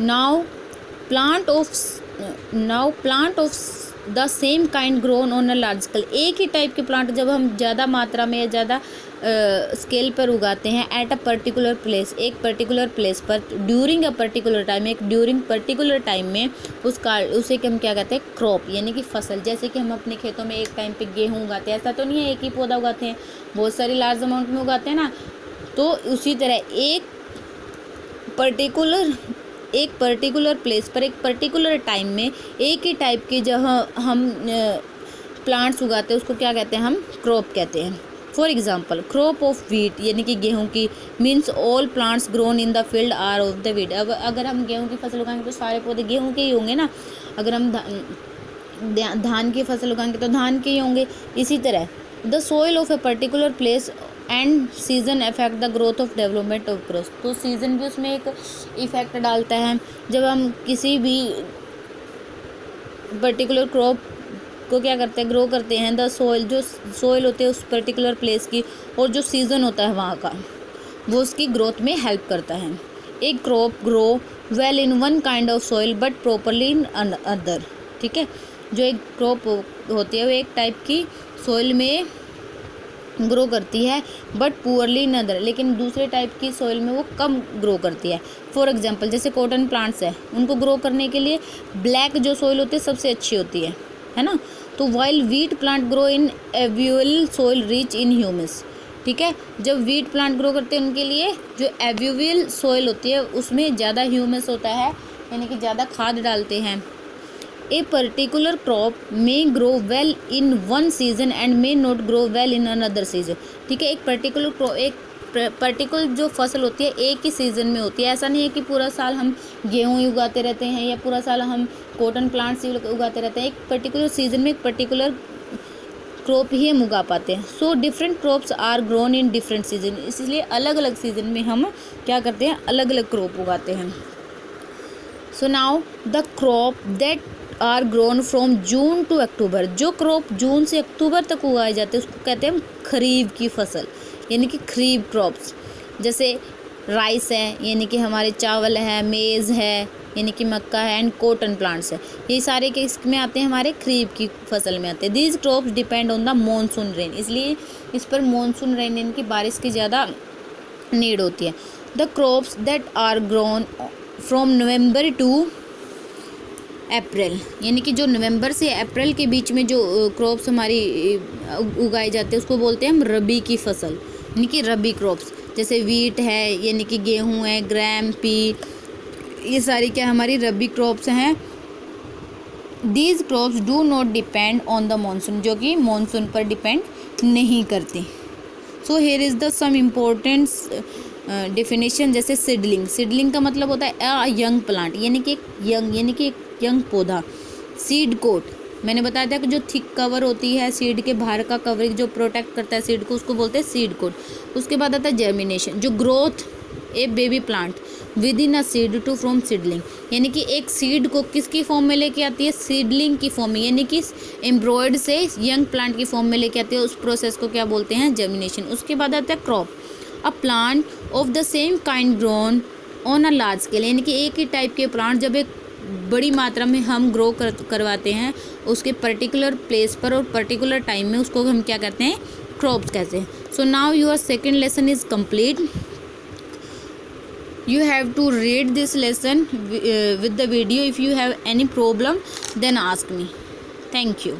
Now plant of the same kind grown on a large scale. एक ही type के plant जब हम ज़्यादा मात्रा में या ज़्यादा स्केल पर उगाते हैं एट अ पर्टिकुलर प्लेस, एक पर्टिकुलर प्लेस पर ड्यूरिंग अ पर्टिकुलर टाइम, एक ड्यूरिंग पर्टिकुलर टाइम में उसे हम क्या कहते हैं, क्रॉप, यानी कि फसल। जैसे कि हम अपने खेतों में एक टाइम पे गेहूँ उगाते हैं, ऐसा तो नहीं है एक ही पौधा उगाते हैं, बहुत सारी लार्ज अमाउंट में उगाते हैं ना। तो उसी तरह एक पर्टिकुलर प्लेस पर एक पर्टिकुलर टाइम में एक ही टाइप के जहाँ हम प्लांट्स उगाते हैं उसको क्या कहते हैं, हम क्रॉप कहते हैं। For example crop of wheat, यानी कि गेहूं की, means all plants grown in the field are of the wheat. अब अगर हम गेहूं की फसल उगाएंगे तो सारे पौधे गेहूं के ही होंगे ना। अगर हम धान की फसल उगाएंगे तो धान के ही होंगे। इसी तरह the soil of a particular place and season affect the growth of development of crop. तो सीजन भी उसमें एक इफेक्ट डालता है। जब हम किसी भी पर्टिकुलर क्रॉप को क्या करते हैं, ग्रो करते हैं, द सोइल, जो सोइल होते हैं उस पर्टिकुलर प्लेस की और जो सीज़न होता है वहाँ का, वो उसकी ग्रोथ में हेल्प करता है। एक crop grow well in one kind of soil but properly in other. ठीक है, जो एक क्रॉप होती है वो एक टाइप की सोइल में ग्रो करती है बट पुअरली इन अदर, लेकिन दूसरे टाइप की सोइल में वो कम ग्रो करती है। फॉर एग्जांपल जैसे कॉटन प्लांट्स है, उनको ग्रो करने के लिए ब्लैक जो सोइल होती है सबसे अच्छी होती है ना। तो while wheat plant grow in alluvial soil rich in humus. ठीक है, जब वीट प्लांट ग्रो करते हैं उनके लिए जो एव्यूअल सोइल होती है उसमें ज़्यादा ह्यूमस होता है, यानी कि ज़्यादा खाद डालते हैं। A particular crop may grow well in one season and may not grow well in another season. ठीक है, एक पर्टिकुलर जो फसल होती है एक ही सीज़न में होती है। ऐसा नहीं है कि पूरा साल हम गेहूँ ही उगाते रहते हैं या पूरा साल हम कॉटन प्लांट्स ही उगाते रहते हैं। एक पर्टिकुलर सीज़न में एक पर्टिकुलर क्रॉप ही हम उगा पाते हैं। So different crops are grown in different season. इसलिए अलग अलग सीजन में हम क्या करते हैं, अलग अलग क्रॉप उगाते हैं। So now the crop that are grown from June to October. जो क्रॉप जून से अक्टूबर तक उगाए जाते हैं उसको कहते हैं खरीफ की फसल, यानी कि खरीफ क्रॉप्स। जैसे राइस है, यानी कि हमारे चावल है, मेज़ है, यानी कि मक्का है, एंड कॉटन प्लांट्स है, ये सारे के इसमें आते हैं, हमारे खरीफ की फसल में आते हैं। These crops depend on the monsoon rain, इसलिए इस पर मॉनसून रेन, यानी कि बारिश की ज़्यादा नीड होती है। The crops that are grown from November to April, यानी कि जो नवंबर से अप्रैल के बीच में जो क्रॉप्स हमारी उगाए जाते हैं उसको बोलते हैं हम रबी की फसल, यानी कि रबी क्रॉप्स। जैसे वीट है, यानी कि गेहूं है, ग्राम, पी, ये सारी क्या हमारी रबी क्रॉप्स हैं। These crops do not depend on the monsoon, जो कि मानसून पर डिपेंड नहीं करते। So here is the some important definition. जैसे सीडलिंग का मतलब होता है अ यंग प्लांट, यानी कि एक यंग पौधा। सीड कोट, मैंने बताया था कि जो थिक कवर होती है सीड के बाहर का कवरिंग जो प्रोटेक्ट करता है सीड को, उसको बोलते हैं सीड कोट। उसके बाद आता है जर्मिनेशन, जो growth a baby plant within a seed to from seedling, यानी कि एक सीड को किसकी फॉर्म में लेके आती है, सीडलिंग की फॉर्म में, यानी कि एम्ब्रॉयड से यंग प्लांट की फॉर्म में लेके आती है। उस प्रोसेस को क्या बोलते हैं, जर्मिनेशन। उसके बाद आता है crop, a plant of the same kind grown on a large scale, यानी कि एक ही टाइप के प्लांट जब एक बड़ी मात्रा में हम ग्रो करवाते हैं उसके पर्टिकुलर प्लेस पर और पर्टिकुलर टाइम में, उसको हम क्या कहते हैं, क्रॉप्स कहते हैं। So now your second lesson is complete. You have to read this lesson with the video. If you have any problem then ask me. Thank you.